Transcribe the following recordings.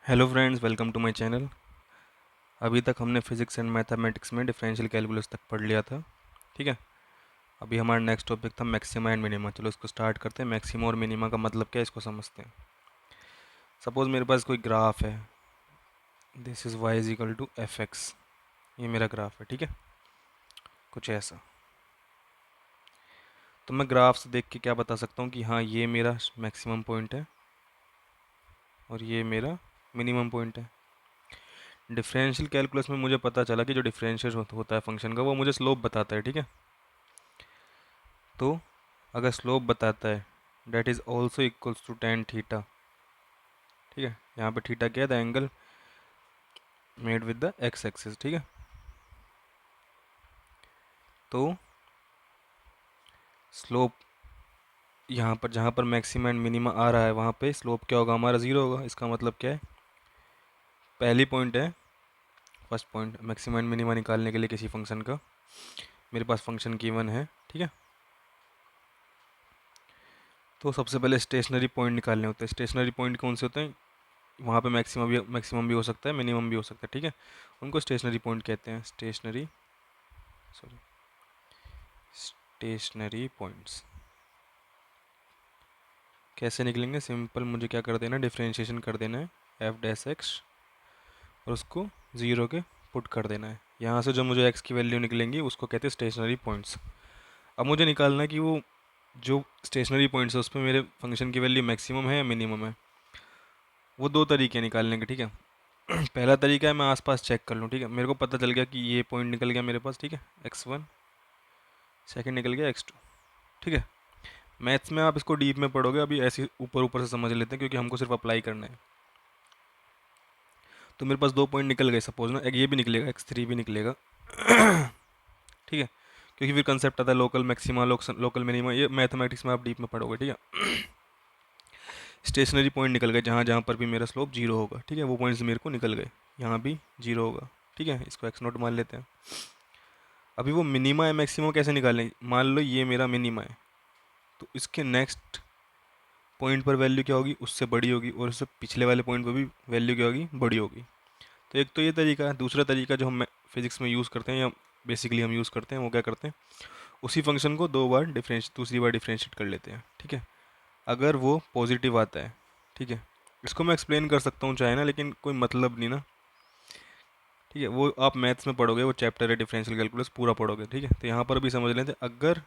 Hello friends, welcome to my channel. अभी तक हमने फिजिक्स एंड मैथमेटिक्स में डिफरेंशियल कैलकुलस तक पढ़ लिया था। ठीक है। अभी हमारा नेक्स्ट टॉपिक था मैक्सिमा एंड मिनिमा। चलो इसको स्टार्ट करते हैं। मैक्सिमा और मिनिमा का मतलब क्या है इसको समझते हैं। सपोज मेरे पास कोई ग्राफ है, this is y is equal to F X. ये मेरा ग्राफ है, ठीक है, कुछ ऐसा। तो मैं ग्राफ से देख के क्या बता सकता हूँ कि हाँ ये मेरा मैक्सिमम पॉइंट है और ये मेरा मिनिमम पॉइंट है। डिफरेंशियल कैलकुलस में मुझे पता चला कि जो डिफरेंशियल होता है फंक्शन का वो मुझे स्लोप बताता है, ठीक है। तो अगर स्लोप बताता है that is also equals to tan theta. ठीक है, यहाँ पे थीटा क्या है? The angle made with the X axis, ठीक है। तो स्लोप यहाँ पर जहाँ पर मैक्सिमा एंड मिनिमा आ रहा है वहाँ पे स्लोप क्या होगा? हमारा ज़ीरो होगा। इसका मतलब क्या है? पहली पॉइंट है, first point maxima and minima निकालने के लिए किसी फंक्शन का। मेरे पास फंक्शन गिवन है, ठीक है। तो सबसे पहले स्टेशनरी पॉइंट निकालने होते हैं। स्टेशनरी पॉइंट कौन से होते हैं? वहाँ पे मैक्सिमम भी हो सकता है, मिनिमम भी हो सकता है, ठीक है। उनको स्टेशनरी पॉइंट कहते हैं। सॉरी स्टेशनरी पॉइंट्स कैसे निकलेंगे? सिंपल, मुझे क्या कर देना है, डिफ्रेंशिएशन कर देना है एफ डैश एक्स और उसको ज़ीरो के पुट कर देना है। यहाँ से जो मुझे एक्स की वैल्यू निकलेंगी उसको कहते हैं स्टेशनरी पॉइंट्स। अब मुझे निकालना है कि वो जो स्टेशनरी पॉइंट्स है उसमें मेरे फंक्शन की वैल्यू मैक्सिमम है या मिनिमम है। वो दो तरीके हैं निकालने के, ठीक है। पहला तरीका है मैं आसपास चेक कर लूँ, ठीक है। मेरे को पता चल गया कि ये पॉइंट निकल गया मेरे पास, ठीक है, एक्स वन। सेकेंड निकल गया एक्स टू, ठीक है। मैथ्स में आप इसको डीप में पढ़ोगे, अभी ऐसे ऊपर ऊपर से समझ लेते हैं क्योंकि हमको सिर्फ अप्लाई करना है। तो मेरे पास दो पॉइंट निकल गए सपोज ना, एक ये भी निकलेगा, एक्स थ्री भी निकलेगा। ठीक है, क्योंकि फिर कंसेप्ट आता है लोकल मैक्सिमा, लोकल मिनिमा। ये मैथमेटिक्स में आप डीप में पढ़ोगे, ठीक है। स्टेशनरी पॉइंट निकल गए जहाँ जहाँ पर भी मेरा स्लोप जीरो होगा, ठीक है। वो पॉइंट्स मेरे को निकल गए, यहाँ भी जीरो होगा, ठीक है। इसको एक्स नोट मान लेते हैं। अभी वो मिनिमा है मैक्सिमम कैसे निकालें? मान लो ये मेरा मिनिमा है, तो इसके नेक्स्ट पॉइंट पर वैल्यू क्या होगी? उससे बड़ी होगी, और उससे पिछले वाले पॉइंट पर भी वैल्यू क्या होगी? बड़ी होगी। तो एक तो ये तरीका है। दूसरा तरीका जो हम फिजिक्स में यूज़ करते हैं या बेसिकली हम यूज़ करते हैं, वो क्या करते हैं, उसी फंक्शन को दो बार दूसरी बार डिफ्रेंशिएट कर लेते हैं, ठीक है। अगर वो पॉजिटिव आता है, ठीक है, इसको मैं एक्सप्लेन कर सकता हूँ चाहे ना, लेकिन कोई मतलब नहीं ना, ठीक है। वो आप मैथ्स में पढ़ोगे, वो चैप्टर है डिफरेंशियल कैलकुलस, पूरा पढ़ोगे, ठीक है। तो यहाँ पर भी समझ लेते हैं, अगर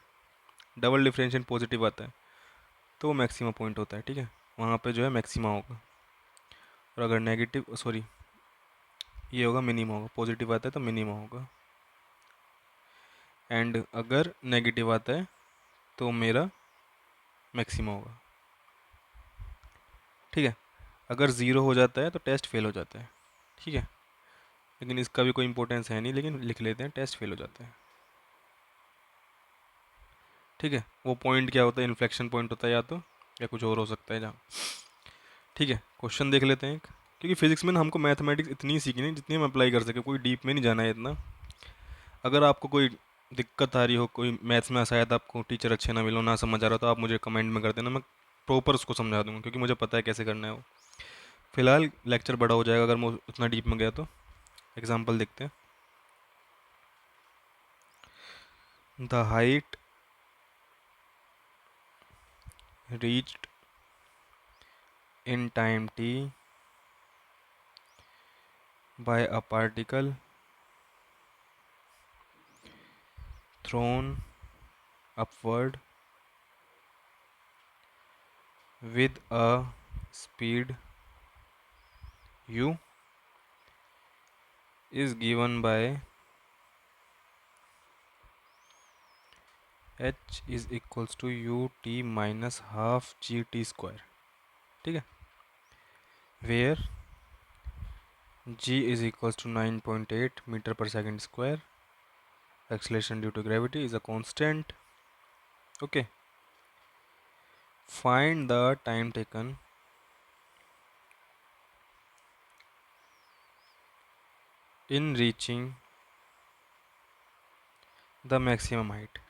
डबल डिफरेंशिएट पॉजिटिव आता है तो वो मैक्सिमा पॉइंट होता है, ठीक है। वहाँ पे जो है मैक्सिमा होगा। और अगर नेगेटिव, सॉरी, ये होगा मिनिमा होगा। पॉजिटिव आता है तो मिनिमा होगा, एंड अगर नेगेटिव आता है तो मेरा मैक्सिमा होगा, ठीक है। अगर ज़ीरो हो जाता है तो टेस्ट फेल हो जाता है, ठीक है। लेकिन इसका भी कोई इंपॉर्टेंस है नहीं, लेकिन लिख लेते हैं, टेस्ट फेल हो जाता है, ठीक है। वो पॉइंट क्या होता है? इन्फ्लेक्शन पॉइंट होता है या तो, या कुछ और हो सकता है जहाँ, ठीक है। क्वेश्चन देख लेते हैं एक, क्योंकि फिजिक्स में ना हमको मैथमेटिक्स इतनी सीखनी है जितनी हम अप्लाई कर सके, कोई डीप में नहीं जाना है इतना। अगर आपको कोई दिक्कत आ रही हो, कोई मैथ्स में शायद आपको टीचर अच्छे ना मिलो, ना समझ आ रहा, तो आप मुझे कमेंट में कर देना, मैं प्रॉपर उसको समझा दूंगा, क्योंकि मुझे पता है कैसे करना है वो। फिलहाल लेक्चर बड़ा हो जाएगा अगर मैं उतना डीप में गया तो। एग्जाम्पल देखते हैं। The height reached in time t by a particle thrown upward with a speed u is given by h is equals to ut minus half gt square, ठीक है। Where g is equals to 9.8 metre पर second square, acceleration due to gravity is a constant, okay. Find the time taken in reaching the maximum height,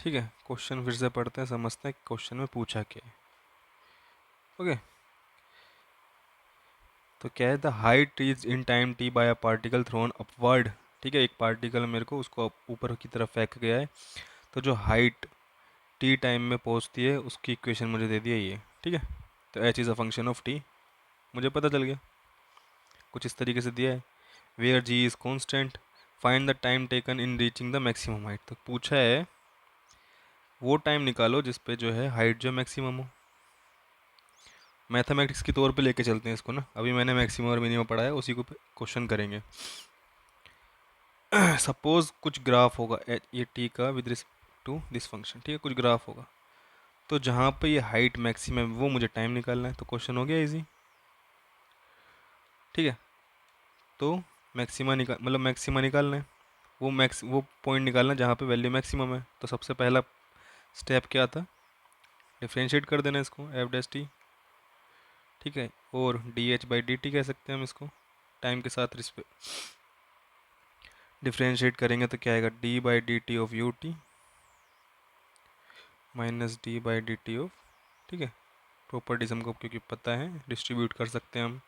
ठीक है। Question फिर से पढ़ते हैं, समझते हैं क्वेश्चन में पूछा क्या है, ओके। तो क्या है, the height is in time T by a particle thrown upward. ठीक है, एक पार्टिकल मेरे को उसको ऊपर की तरफ फेंक गया है, तो जो हाइट टी टाइम में पहुंचती है उसकी इक्वेशन मुझे दे दी है ये। ठीक है, तो H is a function of T, मुझे पता चल गया, कुछ इस तरीके से दिया है। Where G is constant, find the time taken in reaching the maximum height. तो पूछा है वो टाइम निकालो जिस पे जो है हाइट जो मैक्सिमम हो। मैथमेटिक्स के तौर पे लेके चलते हैं इसको ना, अभी मैंने मैक्सिमम और मिनिमम पढ़ा है, उसी को क्वेश्चन करेंगे। सपोज कुछ ग्राफ होगा ये टी का with respect to this function. ठीक है, कुछ ग्राफ होगा, तो जहाँ पे ये हाइट मैक्सिमम है वो मुझे टाइम निकालना है, तो क्वेश्चन हो गया इजी। ठीक है, तो मैक्सिमा निकाल मतलब मैक्सिमा निकालना है, वो पॉइंट निकालना है जहाँ पे वैल्यू मैक्सिमम है। तो सबसे पहला स्टेप क्या था, डिफ्रेंशिएट कर देना इसको एफ डैश टी। ठीक है, और D H by D T कह सकते हैं हम इसको, टाइम के साथ डिफ्रेंशिएट करेंगे तो क्या आएगा, D by D T of U T minus D by D T of. ठीक है, प्रॉपर्टीज हमको क्योंकि पता है, डिस्ट्रीब्यूट कर सकते हैं हम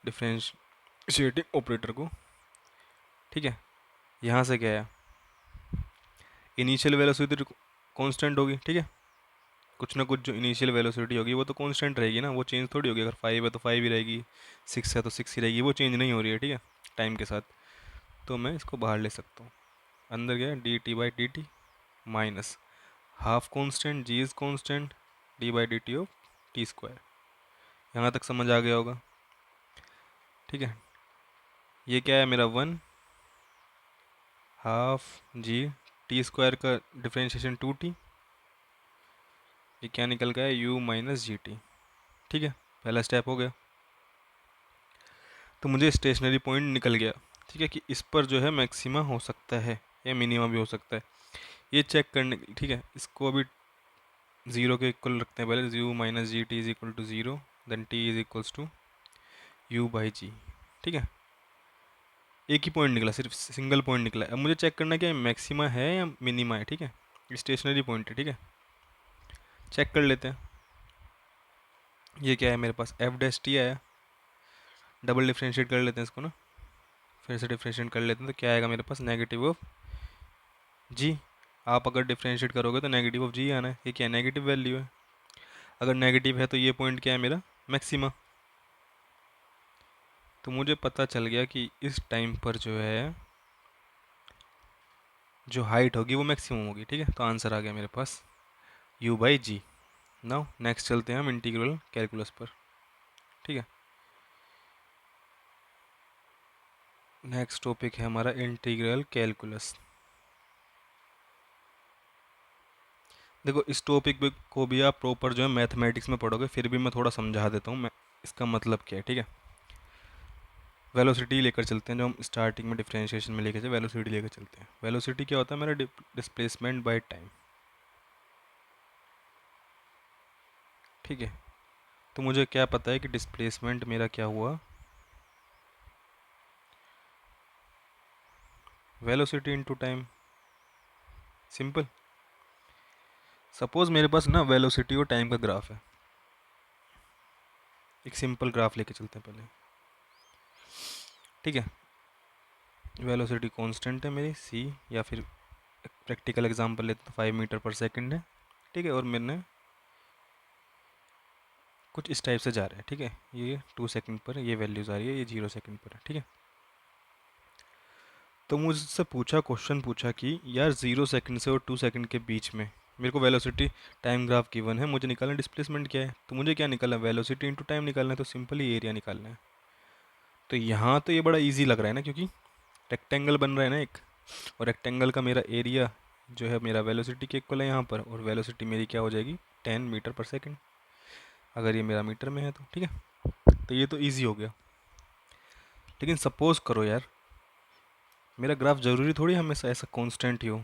डिफ्रेंशिएटिंग ऑपरेटर को। ठीक है, यहाँ से क्या है, इनिशियल वेलोसिटी कांस्टेंट होगी। ठीक है, कुछ ना कुछ जो इनिशियल वेलोसिटी होगी वो तो कांस्टेंट रहेगी ना, वो चेंज थोड़ी होगी। अगर 5 है तो 5 ही रहेगी, 6 है तो 6 ही रहेगी, वो चेंज नहीं हो रही है। ठीक है, टाइम के साथ। तो मैं इसको बाहर ले सकता हूँ, अंदर गया D T by D T minus half constant G is constant D by D T of T square. यहाँ तक समझ आ गया होगा। ठीक है, ये क्या है मेरा 1 हाफ जी टी स्क्वायर का डिफ्रेंशिएशन 2t, ये क्या निकल गया, u माइनस जी टी। ठीक है, पहला स्टेप हो गया। तो मुझे स्टेशनरी पॉइंट निकल गया। ठीक है, कि इस पर जो है मैक्सिमा हो सकता है या मिनिमा भी हो सकता है, ये चेक करने। ठीक है, इसको अभी ज़ीरो के इक्वल रखते हैं पहले, u minus g t is equal to zero, then t is equals to u by g. ठीक है, एक ही पॉइंट निकला, सिर्फ सिंगल पॉइंट निकला। अब मुझे चेक करना है कि मैक्सिमा है या मिनिमा है। ठीक है, स्टेशनरी पॉइंट है। ठीक है, चेक कर लेते हैं। ये क्या है मेरे पास, एफ डैश टी आया, डबल डिफ्रेंशिएट कर लेते हैं इसको ना, फिर से डिफ्रेंशिएट कर लेते हैं, तो क्या आएगा मेरे पास, नेगेटिव ऑफ जी। आप अगर डिफ्रेंशिएट करोगे तो नेगेटिव ऑफ जी आना है, ये क्या नेगेटिव वैल्यू है। अगर नेगेटिव है तो ये पॉइंट क्या है मेरा, मैक्सिमा। तो मुझे पता चल गया कि इस टाइम पर जो है जो हाइट होगी वो मैक्सिमम होगी। ठीक है, तो आंसर आ गया मेरे पास u by G. Now next चलते हैं हम इंटीग्रल कैलकुलस पर। ठीक है, नेक्स्ट टॉपिक है हमारा इंटीग्रल कैलकुलस। देखो इस टॉपिक को भी आप प्रॉपर जो है मैथमेटिक्स में पढ़ोगे, फिर भी मैं थोड़ा समझा देता हूँ मैं इसका मतलब क्या है। ठीक है, वेलोसिटी लेकर चलते हैं, जो हम स्टार्टिंग में डिफरेंशिएशन में लेके चले, वेलोसिटी लेकर चलते हैं। वेलोसिटी क्या होता है मेरा, डिस्प्लेसमेंट बाय टाइम। ठीक है, तो मुझे क्या पता है कि डिस्प्लेसमेंट मेरा क्या हुआ, velocity into time. Simple. Suppose मेरे पास ना वेलोसिटी और टाइम का ग्राफ है, एक सिंपल ग्राफ लेके चलते हैं पहले। ठीक है, वेलोसिटी कांस्टेंट है मेरी c, या फिर प्रैक्टिकल एग्जांपल लेते हैं 5 मीटर पर सेकंड है। ठीक है, और मैंने कुछ इस टाइप से जा रहा है। ठीक है, ये 2 सेकंड पर ये वैल्यूज़ आ रही है, ये 0 सेकंड पर है। ठीक है, तो मुझसे क्वेश्चन पूछा कि यार 0 सेकंड से और 2 सेकंड के बीच में मेरे को वेलोसिटी टाइम ग्राफ गिवन है, मुझे निकालना डिस्प्लेसमेंट क्या है। तो मुझे क्या निकालना है, वेलोसिटी इंटू टाइम निकालना है, तो सिंपल ही एरिया निकालना है। तो यहाँ तो ये बड़ा ईजी लग रहा है ना, क्योंकि रेक्टेंगल बन रहा है ना एक, और रेक्टेंगल का मेरा एरिया जो है मेरा वेलोसिटी के इक्वल है यहाँ पर, और वेलोसिटी मेरी क्या हो जाएगी, 10 मीटर पर सेकंड, अगर ये मेरा मीटर में है तो। ठीक है, तो ये तो ईजी हो गया। लेकिन सपोज करो यार, मेरा ग्राफ ज़रूरी थोड़ी हमेशा ऐसा कांस्टेंट ही हो।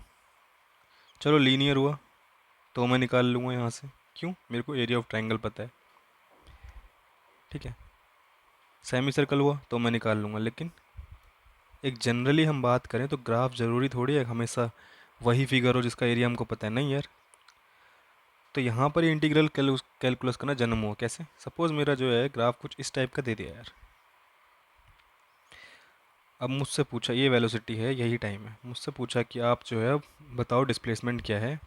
चलो लीनियर हुआ तो मैं निकाल लूँगा यहाँ से, क्यों, मेरे को एरिया ऑफ ट्रायंगल पता है। ठीक है, सेमी सर्कल हुआ तो मैं निकाल लूँगा। लेकिन एक जनरली हम बात करें तो ग्राफ ज़रूरी थोड़ी है हमेशा वही फिगर हो जिसका एरिया हमको पता है, नहीं यार। तो यहाँ पर ये इंटीग्रल कैलकुलस का ना जन्म हुआ कैसे। सपोज मेरा जो है ग्राफ कुछ इस टाइप का दे दिया यार। अब मुझसे पूछा, ये वेलोसिटी है, यही टाइम है, मुझसे पूछा कि आप जो है बताओ डिस्प्लेसमेंट क्या है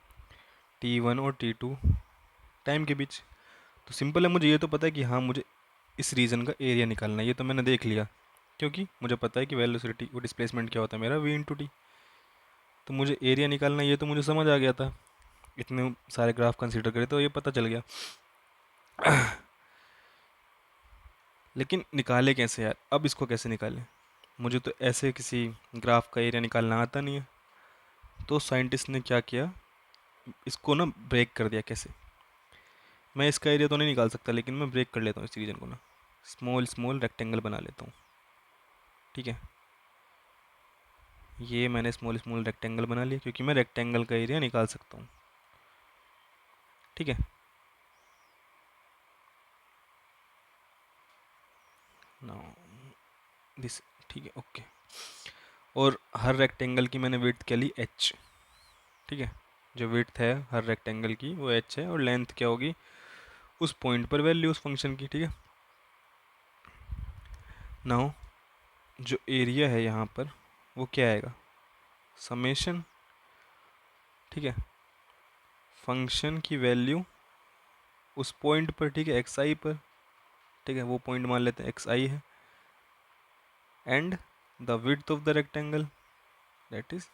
t1 और t2 टाइम के बीच। तो सिंपल है, मुझे ये तो पता है कि हाँ मुझे इस रीजन का एरिया निकालना है, ये तो मैंने देख लिया, क्योंकि मुझे पता है कि वेलोसिटी वो डिस्प्लेसमेंट क्या होता है मेरा v/t। तो मुझे एरिया निकालना है, ये तो मुझे समझ आ गया था, इतने सारे ग्राफ कंसीडर करे तो ये पता चल गया। लेकिन निकाले कैसे यार, अब इसको कैसे निकालें, मुझे तो ऐसे किसी ग्राफ का एरिया निकालना आता नहीं है। तो साइंटिस्ट ने क्या किया, इसको ना ब्रेक कर दिया। कैसे, मैं इसका एरिया तो नहीं निकाल सकता, लेकिन मैं ब्रेक कर लेता हूँ इस रीजन को ना, स्मॉल स्मॉल रेक्टेंगल बना लेता हूँ। ठीक है, ये मैंने स्मॉल स्मॉल रेक्टेंगल बना लिया, क्योंकि मैं रेक्टेंगल का एरिया निकाल सकता हूँ। ठीक है, नाउ दिस, ठीक है, ओके। और हर रेक्टेंगल की मैंने विड्थ क्या ली, h। ठीक है, जो विड्थ है हर रेक्टेंगल की वो h है, और लेंथ क्या होगी उस पॉइंट पर वैल्यू उस फंक्शन की। ठीक है, नाउ जो एरिया है यहाँ पर वो क्या आएगा, समेशन। ठीक है, फंक्शन की वैल्यू उस पॉइंट पर, ठीक है, एक्स आई पर। ठीक है, वो पॉइंट मान लेते हैं एक्स आई है, and the width of the rectangle that is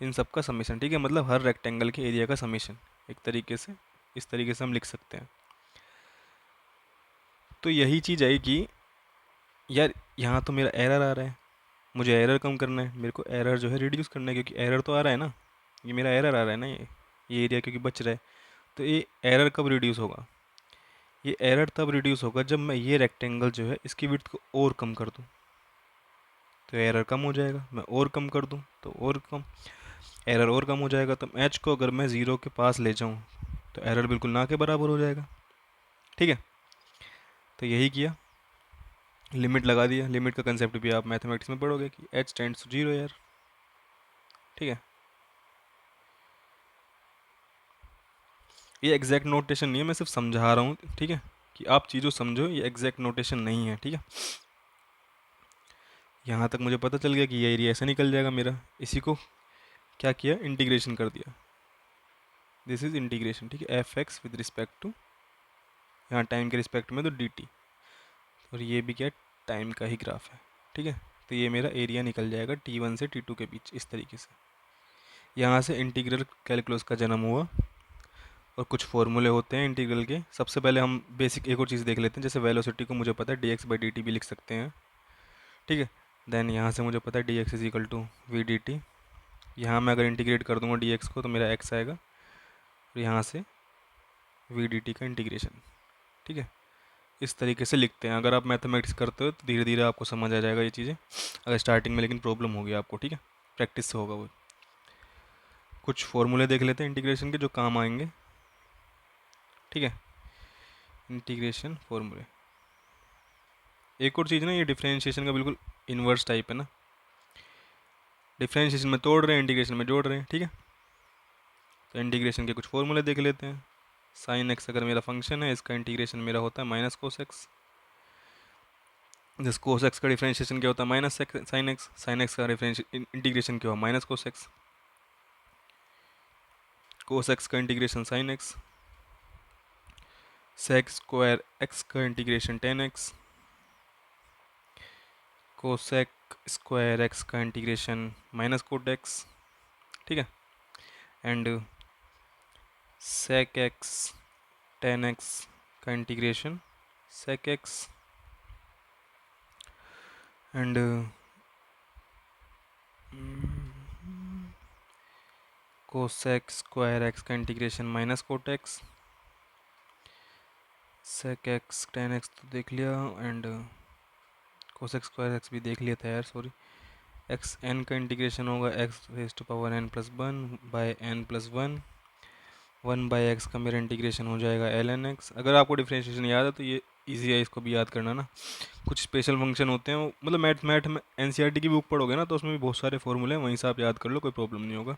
in सब का समेशन। ठीक है, मतलब हर रेक्टेंगल के एरिया का समेशन, एक तरीके से इस तरीके से हम लिख सकते हैं। तो यही चीज़ आई कि यार यहाँ तो मेरा एरर आ रहा है, मुझे एरर कम करना है, मेरे को एरर जो है रिड्यूस करना है, क्योंकि एरर तो आ रहा है ना, ये मेरा एरर आ रहा है ना, ये एरिया क्योंकि बच रहा है। तो ये एरर कब रिड्यूस होगा, ये एरर तब रिड्यूस होगा जब मैं ये रेक्टेंगल जो है इसकी विड्थ को और कम कर दूँ, तो एरर कम हो जाएगा। मैं और कम कर दूँ तो और कम, एरर और कम हो जाएगा। तो एच को अगर मैं ज़ीरो के पास ले जाऊँ तो एरर बिल्कुल ना के बराबर हो जाएगा। ठीक है, तो यही किया, लिमिट लगा दिया। लिमिट का कंसेप्ट भी आप मैथमेटिक्स में पढ़ोगे कि एच टेंड्स टू जीरो यार। ठीक है, ये एग्जैक्ट नोटेशन नहीं है, मैं सिर्फ समझा रहा हूँ। ठीक है, कि आप चीज़ों समझो, ये एग्जैक्ट नोटेशन नहीं है। ठीक है, यहाँ तक मुझे पता चल गया कि ये एरिया ऐसे निकल जाएगा मेरा। इसी को क्या किया, इंटीग्रेशन कर दिया। This is integration. ठीक है, F X with respect to, यहाँ टाइम के रिस्पेक्ट में तो डी टी, और ये भी क्या, टाइम का ही ग्राफ है। ठीक है, तो ये मेरा एरिया निकल जाएगा t1 से t2 के बीच इस तरीके से। यहाँ से इंटीग्रल कैलकुलस का जन्म हुआ, और कुछ फॉर्मूले होते हैं इंटीग्रल के। सबसे पहले हम बेसिक एक और चीज़ देख लेते हैं, जैसे वेलोसिटी को मुझे पता है dx/dt भी लिख सकते हैं। ठीक है, देन यहाँ से मुझे पता है dx is equal to V D T. यहाँ मैं अगर इंटीग्रेट कर दूंगा dx को तो मेरा x आएगा, और यहाँ से वी डी टी का इंटीग्रेशन। ठीक है, इस तरीके से लिखते हैं। अगर आप मैथमेटिक्स करते हो तो धीरे धीरे आपको समझ आ जाएगा ये चीज़ें, अगर स्टार्टिंग में लेकिन प्रॉब्लम होगी आपको। ठीक है, प्रैक्टिस से होगा वो। कुछ फॉर्मूले देख लेते हैं इंटीग्रेशन के जो काम आएंगे। ठीक है, इंटीग्रेशन फॉर्मूले। एक और चीज़ ना, ये डिफरेंशिएशन का बिल्कुल इन्वर्स टाइप है ना, डिफरेंशिएशन में तोड़ रहे हैं, इंटीग्रेशन में जोड़ रहे हैं। ठीक है, तो इंटीग्रेशन के कुछ फॉर्मूले देख लेते हैं। साइन एक्स अगर मेरा फंक्शन है, इसका इंटीग्रेशन मेरा होता है माइनस कोस एक्स। जिस कोस एक्स का डिफरेंशिएशन क्या होता है, minus sine x. Sine x का इंटीग्रेशन क्या हुआ, minus cos x. Cos x का integration sine x. Sec square x का integration tan x. Cosec square x का इंटीग्रेशन माइनस कोट एक्स। ठीक है, and sec x tan x का integration sec x, and cosec square x का integration minus cot x. Sec x tan x तो देख लिया, and cosec square x भी देख लिया था यार, सॉरी। एक्स एन का इंटीग्रेशन होगा X raise to power N plus one by N plus one. One by X का मेरा इंटीग्रेशन हो जाएगा एल एन एक्स। अगर आपको डिफ्रेंशिएशन याद है तो ये ईजी है, इसको भी याद करना ना। कुछ स्पेशल फंक्शन होते हैं, मतलब मैथ में एनसीईआरटी की बुक पढ़ोगे ना तो उसमें भी बहुत सारे फॉर्मूले हैं, वहीं से आप याद कर लो, कोई प्रॉब्लम नहीं होगा।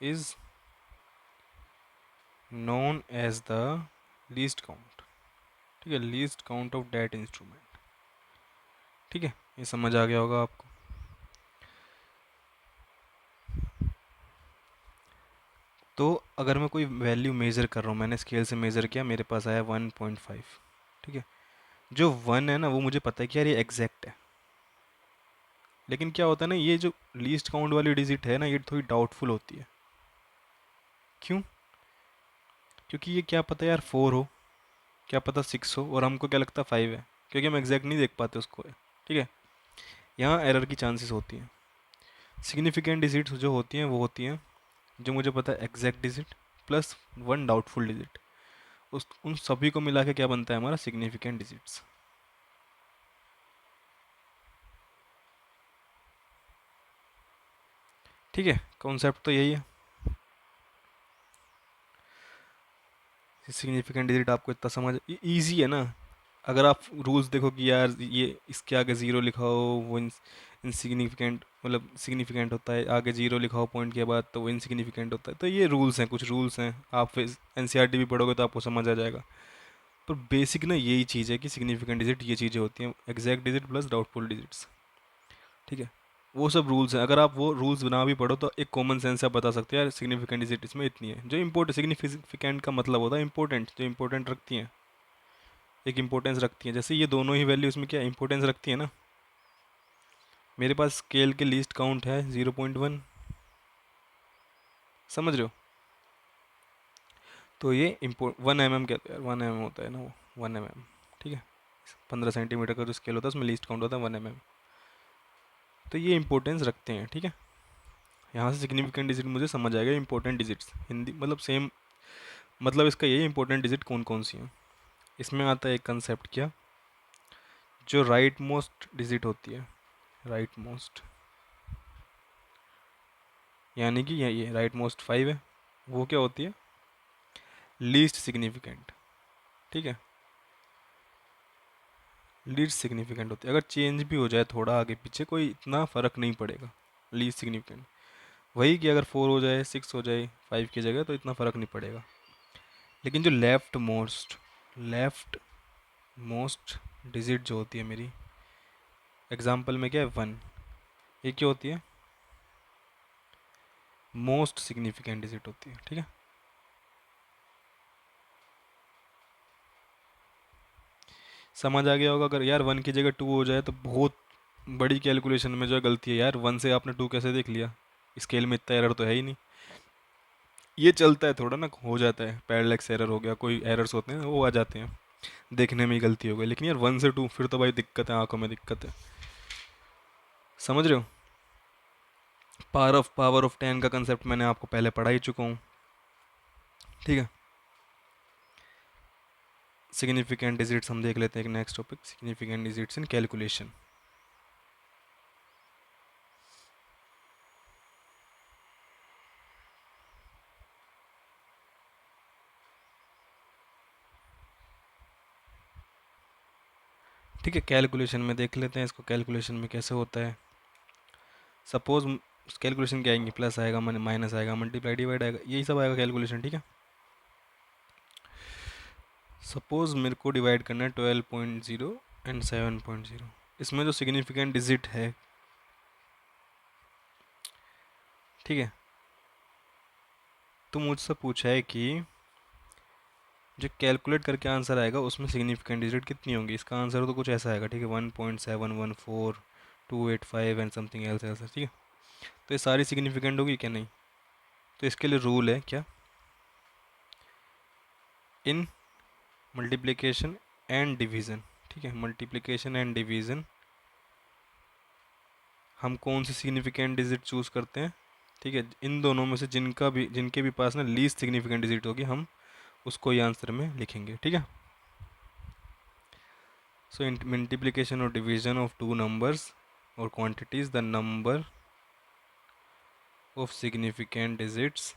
Is known as the least count. ठीक है, least count of that instrument. ठीक है, ये समझ आ गया होगा आपको। तो अगर मैं कोई वैल्यू मेज़र कर रहा हूँ, मैंने स्केल से मेज़र किया, मेरे पास आया 1.5। ठीक है, जो 1 है ना वो मुझे पता है कि यार ये एग्जैक्ट है। लेकिन क्या होता है ना, ये जो लीस्ट काउंट वाली डिजिट है ना, ये थोड़ी डाउटफुल होती है। क्यों? क्योंकि ये क्या पता यार 4 हो, क्या पता 6 हो, और हमको क्या लगता है 5 है, क्योंकि हम एग्जैक्ट नहीं देख पाते उसको। ठीक है, यहाँ एरर की चांसेस होती हैं। सिग्निफिकेंट डिजिट्स जो होती हैं वो होती हैं जो मुझे पता है exact digit plus 1 doubtful digit, उस उन सभी को मिला के क्या बनता है हमारा सिग्निफिकेंट डिजिट्स। ठीक है, कॉन्सेप्ट तो यही है। सिग्निफिकेंट डिजिट आपको इतना समझ इजी है ना। अगर आप रूल्स देखो कि यार ये इसके आगे ज़ीरो लिखा हो वो इनसिग्निफिकेंट, मतलब सिग्निफिकेंट होता है, आगे ज़ीरो लिखा हो पॉइंट के बाद तो वो इनसिग्निफिकेंट होता है, तो ये रूल्स हैं, कुछ रूल्स हैं। आप फिर एनसीईआरटी भी पढ़ोगे तो आपको समझ आ जाएगा। पर बेसिक ना यही चीज़ है कि सिग्निफिकेंट डिजिट ये चीज़ें होती हैं, exact digit plus doubtful digits. ठीक है, वो सब रूल्स हैं। अगर आप वो रूल्स बना भी पढ़ो तो एक कॉमन सेंस से आप बता सकते हैं यार सिग्निफिकेंट डिजिट इसमें इतनी है। जो इम्पोर्ट सिग्निफिकेंट का मतलब होता है इंपॉर्टेंट, जो इंपॉर्टेंट रखती हैं, एक इंपॉर्टेंस रखती हैं। जैसे ये दोनों ही वैल्यू इसमें क्या इंपॉर्टेंस रखती है ना। मेरे पास स्केल के लीस्ट काउंट है 0.1, समझ रहे हो। तो ये इम्पोर्ट 1 mm कहते हैं यार, 1 mm होता है ना वो, 1 mm। ठीक है, 15 सेंटीमीटर का जो स्केल होता है उसमें लीस्ट काउंट होता है 1 mm। तो ये इंपॉर्टेंस रखते हैं। ठीक है, यहाँ से सिग्निफिकेंट डिजिट मुझे समझ आएगा, इंपॉर्टेंट डिजिट्स हिंदी मतलब सेम, मतलब इसका यही इंपॉर्टेंट डिजिट कौन कौन सी हैं। इसमें आता है एक कंसेप्ट क्या, जो राइट मोस्ट डिजिट होती है, राइट मोस्ट, यानी कि ये राइट मोस्ट 5 है, वो क्या होती है लीस्ट सिग्निफिकेंट। ठीक है, लीस्ट सिग्निफिकेंट होती है, अगर चेंज भी हो जाए थोड़ा आगे पीछे कोई इतना फ़र्क नहीं पड़ेगा। लीस्ट सिग्निफिकेंट वही कि अगर 4 हो जाए 6 हो जाए 5 की जगह तो इतना फ़र्क नहीं पड़ेगा। लेकिन जो लेफ्ट मोस्ट डिजिट जो होती है मेरी, एग्जाम्पल में क्या है 1, ये क्या होती है मोस्ट सिग्निफिकेंट डिजिट होती है। ठीक है, समझ आ गया होगा। अगर यार 1 की जगह 2 हो जाए तो बहुत बड़ी कैलकुलेशन में जो है गलती है यार, 1 से आपने 2 कैसे देख लिया, स्केल में इतना एरर तो है ही नहीं। ये चलता है थोड़ा ना, हो जाता है पैरेलक्स एरर हो गया, कोई एरर्स होते हैं वो आ जाते हैं, देखने में ही गलती हो गई। लेकिन यार 1 से 2 फिर तो भाई दिक्कत है, आंखों में दिक्कत है। समझ रहे हो, पावर ऑफ 10 का कंसेप्ट मैंने आपको पहले पढ़ा ही चुका हूँ। ठीक है, सिग्निफिकेंट डिजिट्स हम देख लेते हैं, एक next topic significant digits in calculation. ठीक है, कैलकुलेशन में देख लेते हैं इसको, कैलकुलेशन में कैसे होता है। सपोज कैलकुलेशन क्या आएंगे, प्लस आएगा, माइनस आएगा, मल्टीप्लाई डिवाइड आएगा, यही सब आएगा कैलकुलेशन। ठीक है, सपोज मेरे को डिवाइड करना है 12.0 एंड 7.0। इसमें जो सिग्निफिकेंट डिजिट है, ठीक है, तो मुझसे पूछा है कि जो कैलकुलेट करके आंसर आएगा उसमें सिग्निफिकेंट डिजिट कितनी होंगी। इसका आंसर तो कुछ ऐसा आएगा। ठीक है, 1.714 285 एंड समथिंग एल्स ऐसा। ठीक है, तो ये सारी सिग्निफिकेंट होगी क्या, नहीं। तो इसके लिए रूल है क्या, इन मल्टीप्लिकेशन एंड डिवीज़न। ठीक है, मल्टीप्लिकेशन एंड डिवीज़न हम कौन सी सिग्निफिकेंट डिजिट चूज़ करते हैं। ठीक है, इन दोनों में से जिनके भी पास ना लीस्ट सिग्निफिकेंट डिजिट होगी हम उसको ये आंसर में लिखेंगे। ठीक है, सो इन मल्टीप्लिकेशन और डिवीजन ऑफ टू नंबर्स और quantities, the number of significant digits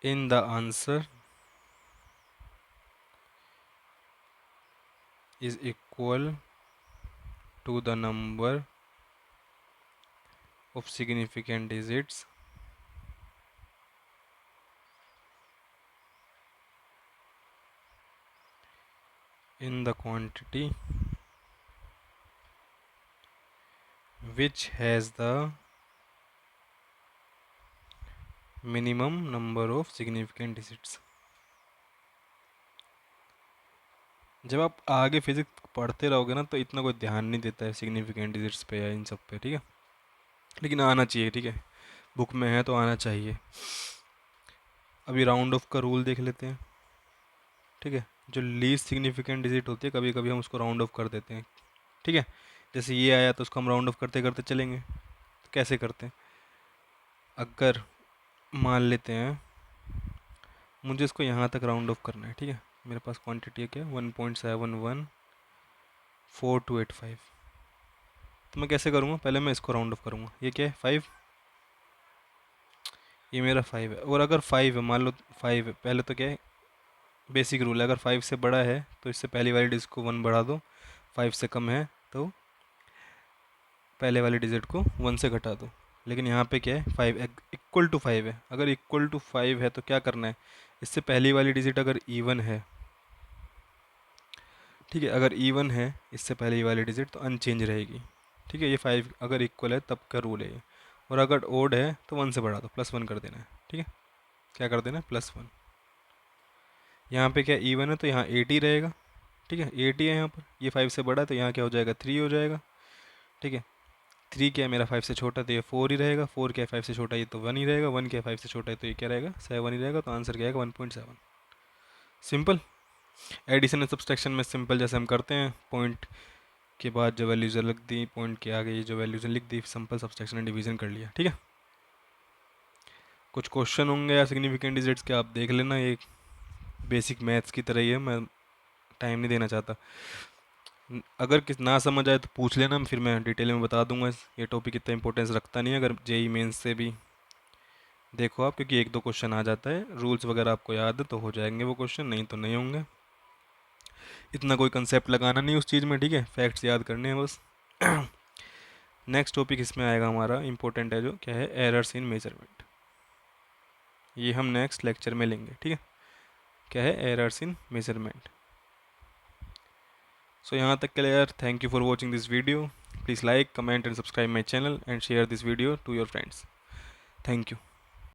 in the answer is equal to the number of significant digits in the quantity which has the minimum number of significant digits। जब आप आगे physics पढ़ते रहोगे ना तो इतना कोई ध्यान नहीं देता है सिग्निफिकेंट डिजिट्स पे या इन सब पे, ठीक है, लेकिन आना चाहिए, ठीक है, बुक में है तो आना चाहिए। अभी राउंड ऑफ का रूल देख लेते हैं, ठीक है। जो लीस्ट सिग्निफिकेंट डिजिट होती है कभी कभी हम उसको राउंड ऑफ कर देते हैं, ठीक है। जैसे ये आया तो उसको हम राउंड ऑफ करते करते चलेंगे, तो कैसे करते हैं, अगर मान लेते हैं मुझे इसको यहाँ तक राउंड ऑफ करना है, ठीक है, मेरे पास क्वांटिटी है क्या 1.714,285। तो मैं कैसे करूँगा, पहले मैं इसको राउंड ऑफ करूँगा, ये क्या है 5, ये मेरा 5 है, और अगर 5 है मान लो 5 है, पहले तो क्या है बेसिक रूल है, अगर 5 से बड़ा है तो इससे पहली वाली डिजिट को 1 बढ़ा दो, 5 से कम है तो पहले वाले डिजिट को 1 से घटा दो। लेकिन यहाँ पे क्या है 5 इक्वल टू 5 है, अगर इक्वल टू 5 है तो क्या करना है, इससे पहली वाली डिजिट अगर इवन है, ठीक है, अगर इवन है इससे पहले वाली डिजिट तो अनचेंज रहेगी, ठीक है, ये 5 अगर इक्वल है तब का रूल है ये। और अगर ओड है तो 1 से बढ़ा दो, +1 कर देना है, ठीक है, क्या कर देना है +1। यहाँ पे क्या इवन है तो यहाँ 80 रहेगा, ठीक है, 80 है यहाँ पर, ये 5 से बड़ा है तो यहाँ क्या हो जाएगा 3 हो जाएगा, ठीक है। 3 क्या है मेरा 5 से छोटा तो ये 4 ही रहेगा, 4 क्या है 5 से छोटा ये तो 1 ही रहेगा, 1 क्या है 5 से छोटा है तो ये क्या रहेगा 7 ही रहेगा, तो आंसर क्या आएगा 1.7। सिंपल। एडिशन एंड सब्सट्रैक्शन में सिंपल जैसे हम करते हैं, पॉइंट के बाद जो वैल्यूज लिख दी, पॉइंट के आगे जो वैल्यूज लिख दी, सिंपल सब्सट्रैक्शन एंड डिवीजन कर लिया, ठीक है। कुछ क्वेश्चन होंगे या सिग्निफिकेंट डिजिट्स के आप देख लेना, ये बेसिक मैथ्स की तरह ही है, मैं टाइम नहीं देना चाहता। अगर किस ना समझ आए तो पूछ लेना, फिर मैं डिटेल में बता दूंगा। ये टॉपिक इतना इंपॉर्टेंस रखता नहीं है, अगर जेई मेंस से भी देखो आप, क्योंकि एक दो क्वेश्चन आ जाता है, रूल्स वगैरह आपको याद है तो हो जाएंगे वो क्वेश्चन, नहीं तो नहीं होंगे। इतना कोई कंसेप्ट लगाना नहीं उस चीज़ में, ठीक है, फैक्ट्स याद करने हैं बस। नेक्स्ट टॉपिक इसमें आएगा हमारा इंपॉर्टेंट है जो क्या है, एरर्स इन मेजरमेंट। ये हम नेक्स्ट लेक्चर में लेंगे, ठीक है, क्या है एरर्स इन मेजरमेंट। सो यहाँ तक के लिए यार, thank you for watching this video. Please like, comment and subscribe my channel and share this video to your friends. Thank you.